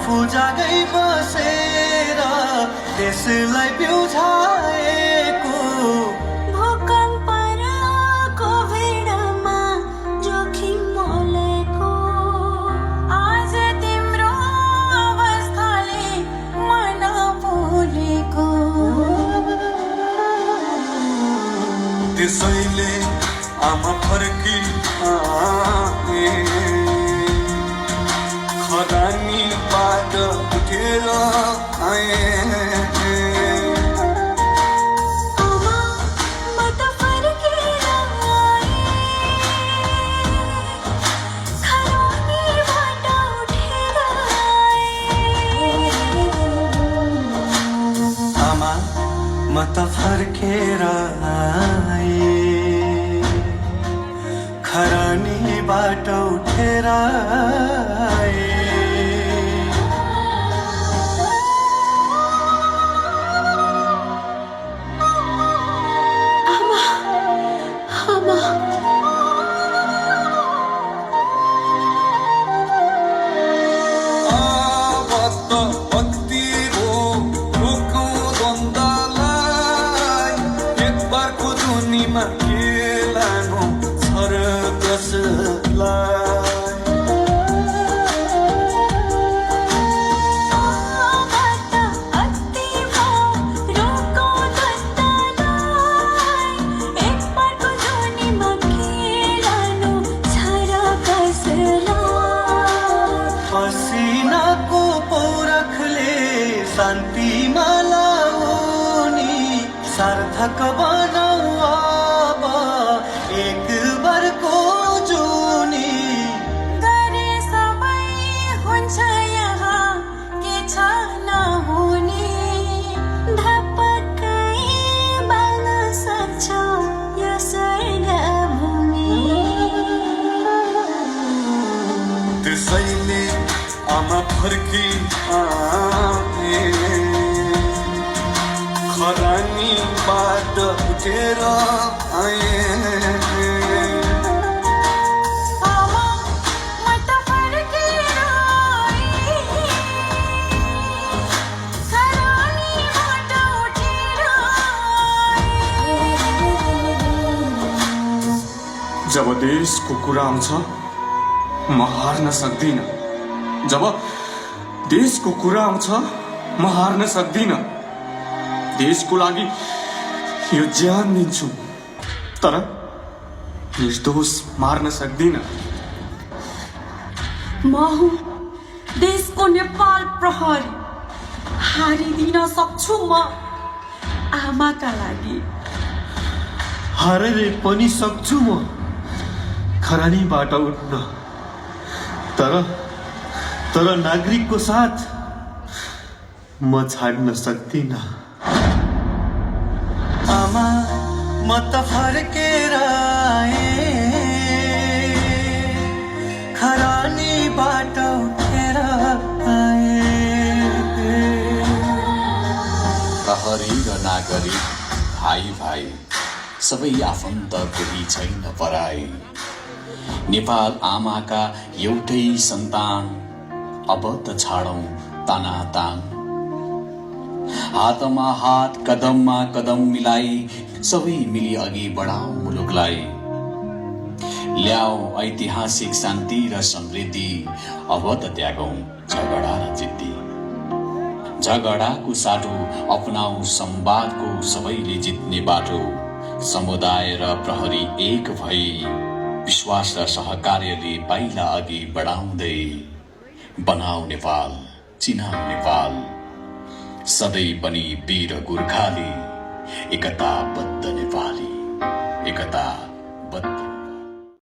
आफू जागै बसेर देशलाई बिउझाएको भूकम्प र कोभिडमा जोखिम मोलेको आज तिम्रो अवस्थाले मन भुलेको त्यसैले आमा फर्की आए खदानीबाट उठेर आए आमा म त फर्केर आएँ खरानीबाट उठेर आएँ आमा म त फर्केर आए खरानीबाट उठेर आए आमा आमा पसिनाको पौरखले शान्तिमा लाउने सार्थक बनाऊ अब एक बारको जुनी गरे सबै हुन्छ यहाँ के छ नहुने धपक्कै बाल्न सक्छ यो स्वर्गभूमि त्यसैले आमा फर्की आए खरानीबाट उठेर आए आमा म त फर्केर आएँ खरानीबाट उठेर आएँ जब देशको कुरा आउँछ म हार्न सक्दिनँ जब देशको कुरा आउँछ म हार्न सक्दिनँ देशको लागि यो ज्यान दिन्छु तर निर्दोष मार्न सक्दिनँ म हुँ देशको नेपाल प्रहरी हारिदिन सक्छु म आमाका लागि हारेर पनि सक्छु म खरानीबाट उठ्न तर नागरिकको साथ म छाड्न सक्दिनँ आमा म त फर्केर आए खरानीबाट उठेर आए प्रहरी र नागरिक भाइ भाइ सबै आफन्त कोही छैन पराई नेपाल आमाका एउटै सन्तान अब त छाडौं तानातान हातमा हात कदममा कदम मिलाई सबै मिली अघि बढाऊ मुलुकलाई ल्याऊ ऐतिहासिक शान्ति र समृद्धि अब त त्यागौं झगडा र जिद्दी झगडाको साटो अपनाऊ संवादको सबैले जित्ने बाटो समुदाय र प्रहरी एक भई विश्वास र सहकार्यले पाइला अघि बढाउँदै बनाऊ नेपाल चिनाऊ नेपाल सधैँ पनि वीर गोर्खाली एकताबद्ध नेपाली एकताबद्ध